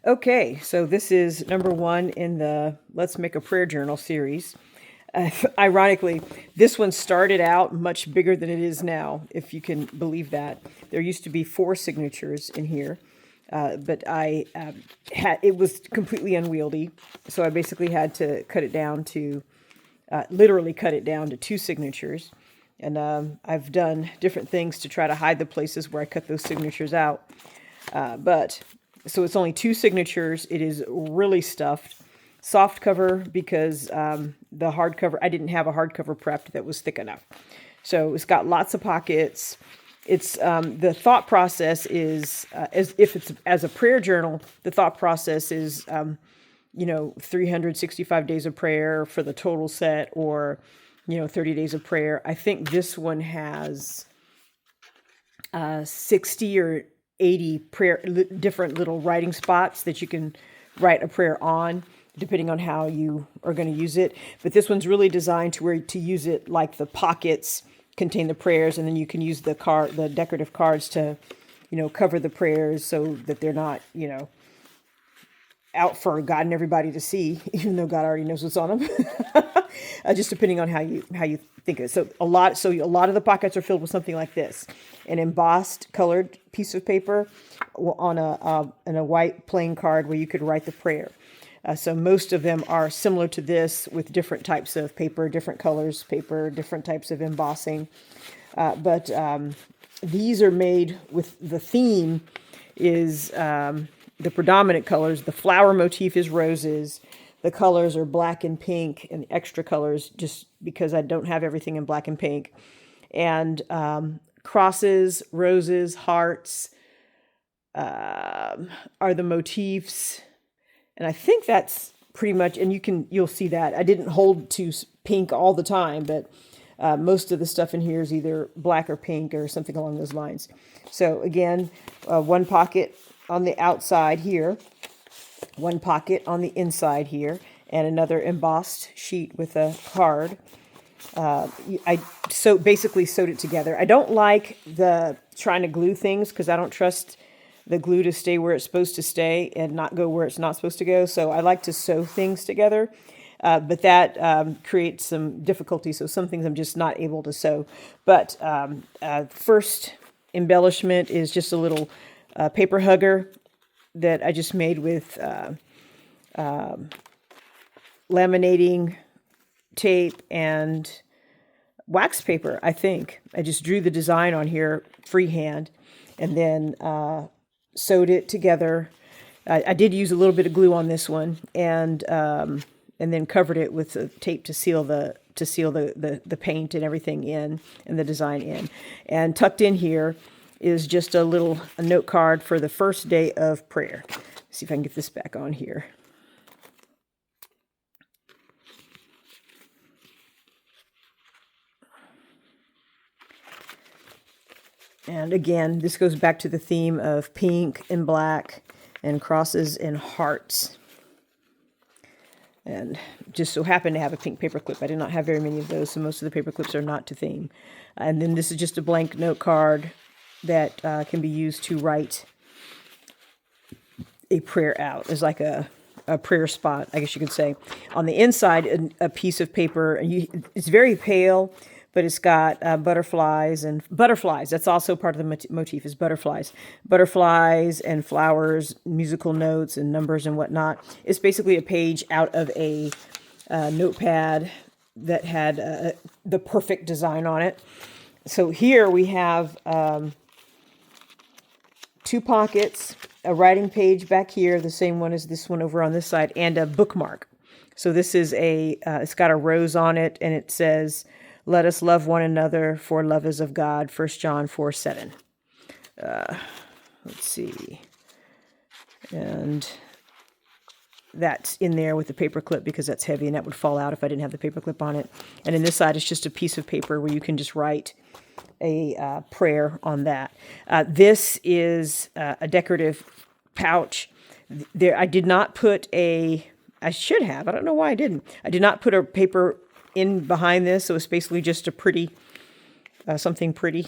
Okay, so this is number one in the Let's Make a Prayer Journal series. Ironically, this one started out much bigger than it is now, if you can believe that. There used to be four signatures in here, but I had it was completely unwieldy, so I basically had to cut it down to literally cut it down to two signatures. And I've done different things to try to hide the places where I cut those signatures out. But so it's only two signatures. It is really stuffed. Soft cover because the hardcover, I didn't have a hardcover prepped that was thick enough. So it's got lots of pockets. It's the thought process is as if it's as a prayer journal. The thought process is 365 days of prayer for the total set, or 30 days of prayer. I think this one has 60 or 80 different little writing spots that you can write a prayer on, depending on how you are going to use it. But this one's really designed to use it like the pockets contain the prayers, and then you can use the decorative cards to, cover the prayers so that they're not, out for God and everybody to see, even though God already knows what's on them. Just depending on how you think of it. So a lot of the pockets are filled with something like this: an embossed colored piece of paper on a white plain card where you could write the prayer. So most of them are similar to this, with different types of paper, different colors paper, different types of embossing. But these are made with the theme is the predominant colors. The flower motif is roses. The colors are black and pink, and extra colors just because I don't have everything in black and pink. And crosses, roses, hearts are the motifs. And I think that's pretty much, and you'll see that. I didn't hold to pink all the time, but most of the stuff in here is either black or pink or something along those lines. So again, one pocket on the outside here, one pocket on the inside here, and another embossed sheet with a card. Basically sewed it together. I don't like the trying to glue things because I don't trust the glue to stay where it's supposed to stay and not go where it's not supposed to go. So I like to sew things together. But that creates some difficulty. So some things I'm just not able to sew. But first embellishment is just a little paper hugger that I just made with laminating tape and wax paper, I think. I just drew the design on here freehand and then sewed it together. I did use a little bit of glue on this one, and then covered it with tape to seal the paint and everything in, and the design in. And tucked in here is just a note card for the first day of prayer. Let's see if I can get this back on here. And again, this goes back to the theme of pink and black and crosses and hearts. And just so happened to have a pink paper clip. I did not have very many of those, so most of the paper clips are not to theme. And then this is just a blank note card that can be used to write a prayer out. It's like a prayer spot, I guess you could say. On the inside, a piece of paper, and it's very pale, but it's got butterflies. That's also part of the motif, is butterflies and flowers, musical notes and numbers and whatnot. It's basically a page out of a notepad that had the perfect design on it. So here we have two pockets, a writing page back here, the same one as this one over on this side, and a bookmark. So this is it's got a rose on it, and it says, "Let us love one another, for love is of God," 1 John 4:7. Let's see. And that's in there with the paper clip because that's heavy and that would fall out if I didn't have the paper clip on it. And in this side, it's just a piece of paper where you can just write a prayer on that. This is a decorative pouch. I did not put I should have. I don't know why I didn't. I did not put a paper in behind this, so it's basically just a pretty, something pretty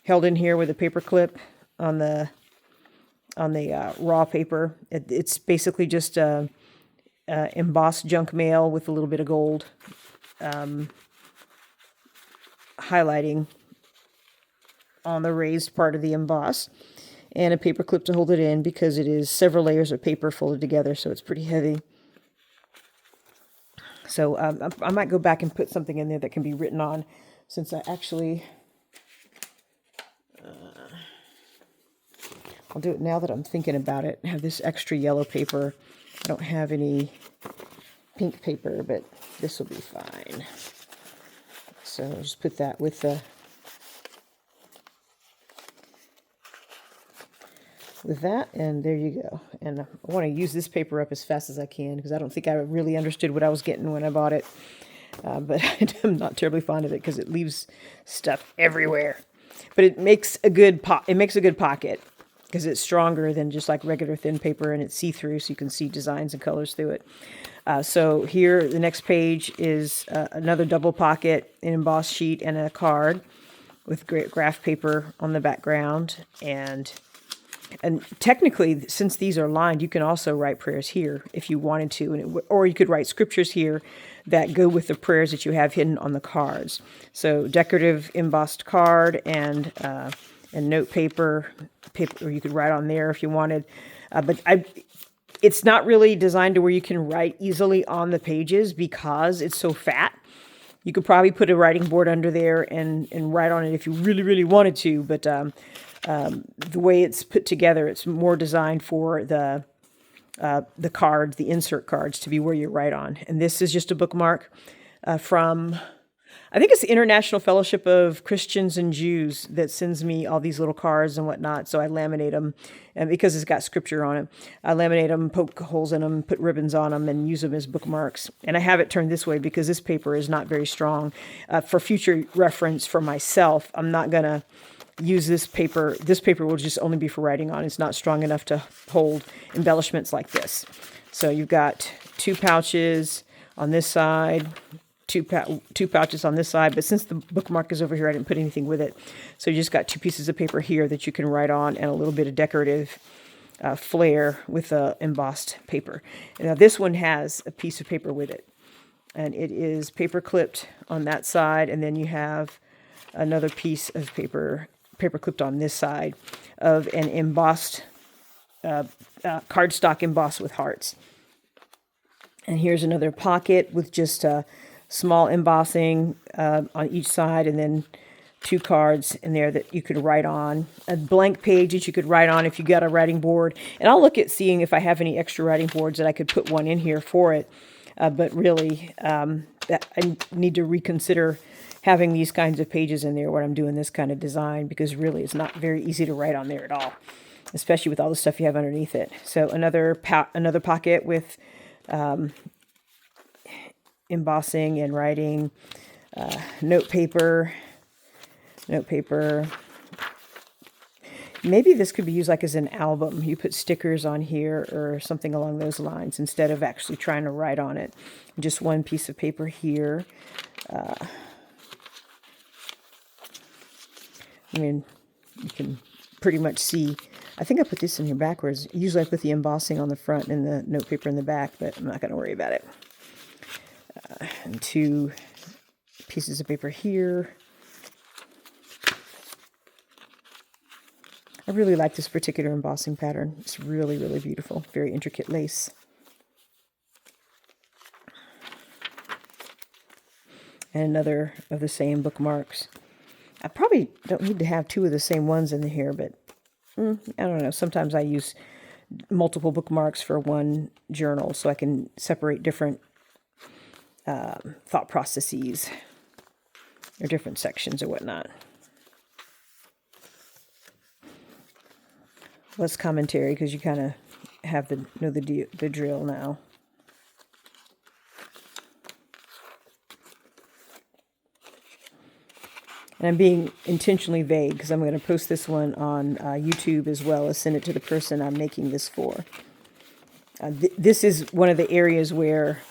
held in here with a paper clip on the raw paper. It's basically just embossed junk mail with a little bit of gold highlighting on the raised part of the emboss, and a paper clip to hold it in because it is several layers of paper folded together, so it's pretty heavy. So I might go back and put something in there that can be written on, since I actually... I'll do it now that I'm thinking about it. I have this extra yellow paper. I don't have any pink paper, but this will be fine. So I'll just put that with that, and there you go. And I want to use this paper up as fast as I can because I don't think I really understood what I was getting when I bought it. But I'm not terribly fond of it because it leaves stuff everywhere. But it makes a good pocket because it's stronger than just like regular thin paper, and it's see-through, so you can see designs and colors through it. So here, the next page is another double pocket, an embossed sheet, and a card with graph paper on the background. And technically, since these are lined, you can also write prayers here if you wanted to, or you could write scriptures here that go with the prayers that you have hidden on the cards. So decorative embossed card and note paper, or you could write on there if you wanted. It's not really designed to where you can write easily on the pages because it's so fat. You could probably put a writing board under there and write on it if you really, really wanted to, but the way it's put together, it's more designed for the cards, the insert cards, to be where you write on. And this is just a bookmark from, I think it's the International Fellowship of Christians and Jews that sends me all these little cards and whatnot. So I laminate them, and because it's got scripture on it, I laminate them, poke holes in them, put ribbons on them, and use them as bookmarks. And I have it turned this way because this paper is not very strong. For future reference for myself, I'm not going to use this paper. This paper will just only be for writing on. It's not strong enough to hold embellishments like this. So you've got two pouches on this side, two pouches on this side, but since the bookmark is over here, I didn't put anything with it. So you just got two pieces of paper here that you can write on, and a little bit of decorative flair with embossed paper. And now this one has a piece of paper with it, and it is paper clipped on that side, and then you have another piece of paper clipped on this side of an embossed cardstock embossed with hearts. And here's another pocket with just small embossing on each side, and then two cards in there that you could write on. A blank page that you could write on if you got a writing board. And I'll look at seeing if I have any extra writing boards that I could put one in here for it. But really, that I need to reconsider having these kinds of pages in there when I'm doing this kind of design, because really it's not very easy to write on there at all, especially with all the stuff you have underneath it. So another pocket with embossing and writing, note paper. Maybe this could be used like as an album. You put stickers on here or something along those lines instead of actually trying to write on it. Just one piece of paper here. I mean, you can pretty much see. I think I put this in here backwards. Usually I put the embossing on the front and the note paper in the back, but I'm not going to worry about it. And two pieces of paper here. I really like this particular embossing pattern. It's really, really beautiful. Very intricate lace. And another of the same bookmarks. I probably don't need to have two of the same ones in here, but I don't know. Sometimes I use multiple bookmarks for one journal so I can separate different thought processes or different sections or whatnot. Less commentary because you kind of have the drill now. And I'm being intentionally vague because I'm going to post this one on YouTube as well as send it to the person I'm making this for. This is one of the areas where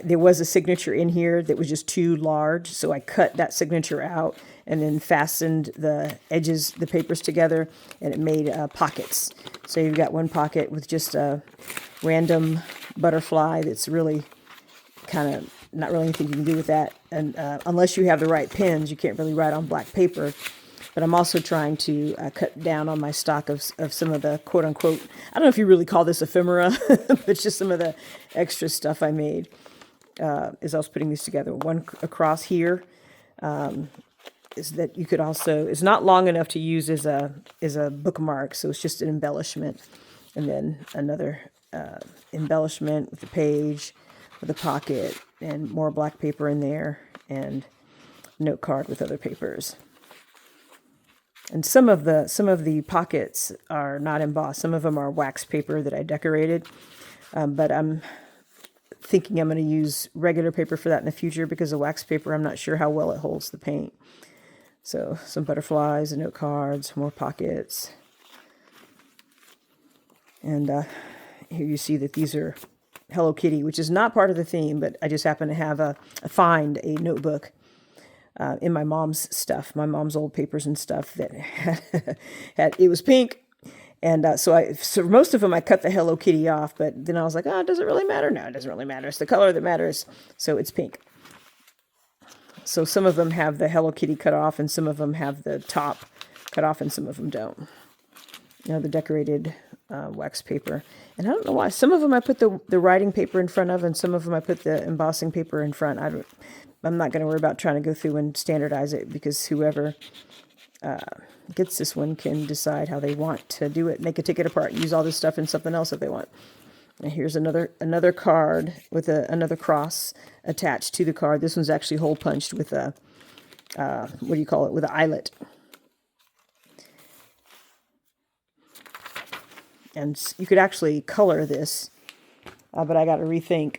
There was a signature in here that was just too large, so I cut that signature out and then fastened the edges, the papers together, and it made pockets. So you've got one pocket with just a random butterfly that's really kind of not really anything you can do with that, and unless you have the right pens, you can't really write on black paper. But I'm also trying to cut down on my stock of some of the quote unquote, I don't know if you really call this ephemera, but it's just some of the extra stuff I made as I was putting these together. One across here is that you could also, it's not long enough to use as a bookmark, so it's just an embellishment. And then another embellishment with the page, with a pocket, and more black paper in there, and note card with other papers. And some of the pockets are not embossed. Some of them are wax paper that I decorated. But I'm thinking I'm going to use regular paper for that in the future, because the wax paper, I'm not sure how well it holds the paint. So some butterflies and note cards, more pockets. And here you see that these are Hello Kitty, which is not part of the theme, but I just happen to have find a notebook in my mom's stuff, my mom's old papers and stuff that had it was pink. And so most of them I cut the Hello Kitty off, but then I was like, oh, does it really matter? No, it doesn't really matter. It's the color that matters. So it's pink. So some of them have the Hello Kitty cut off, and some of them have the top cut off, and some of them don't. You know, the decorated wax paper. And I don't know why. Some of them I put the writing paper in front of, and some of them I put the embossing paper in front. I'm not going to worry about trying to go through and standardize it, because whoever gets this one can decide how they want to do it. They could take it apart and use all this stuff in something else if they want. And here's another card with another cross attached to the card. This one's actually hole punched with a, what do you call it, with an eyelet. And you could actually color this, but I got to rethink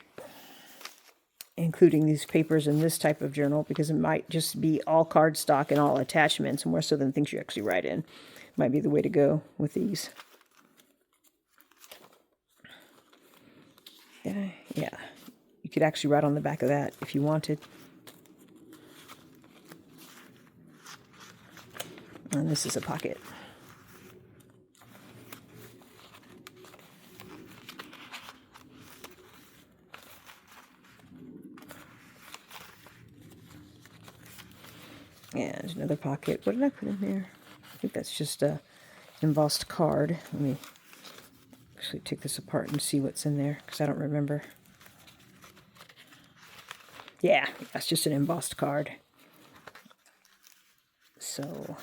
including these papers in this type of journal, because it might just be all cardstock and all attachments, more so than things you actually write in. Might be the way to go with these. Yeah, you could actually write on the back of that if you wanted. And this is a pocket. And another pocket. What did I put in there? I think that's just a embossed card. Let me actually take this apart and see what's in there, because I don't remember. Yeah, that's just an embossed card. So,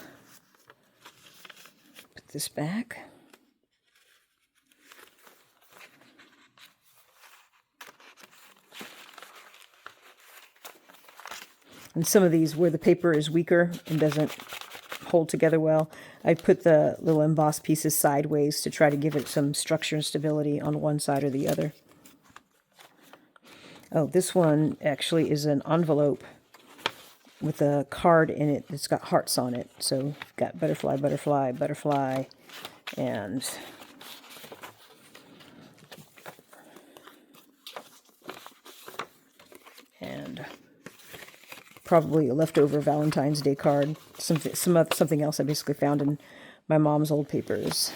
put this back. And some of these, where the paper is weaker and doesn't hold together well, I put the little embossed pieces sideways to try to give it some structure and stability on one side or the other. Oh, this one actually is an envelope with a card in it that's got hearts on it. So got butterfly, butterfly, butterfly, and probably a leftover Valentine's Day card. Something else I basically found in my mom's old papers.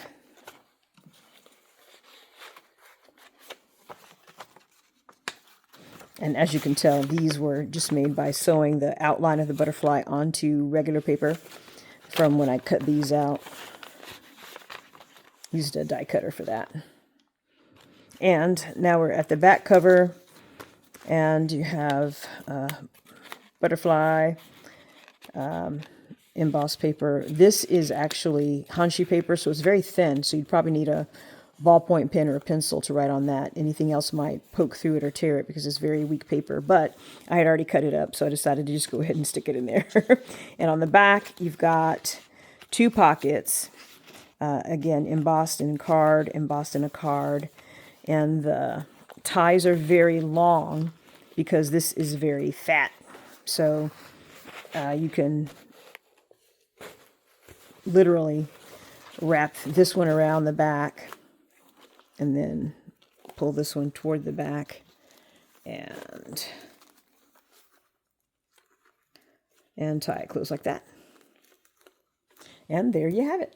And as you can tell, these were just made by sewing the outline of the butterfly onto regular paper from when I cut these out. Used a die cutter for that. And now we're at the back cover, and you have butterfly, embossed paper. This is actually Hanshi paper, so it's very thin, so you'd probably need a ballpoint pen or a pencil to write on that. Anything else might poke through it or tear it, because it's very weak paper, but I had already cut it up, so I decided to just go ahead and stick it in there. And on the back, you've got two pockets, again, embossed in card, embossed in a card, and the ties are very long because this is very fat. So you can literally wrap this one around the back and then pull this one toward the back and tie it close like that. And there you have it.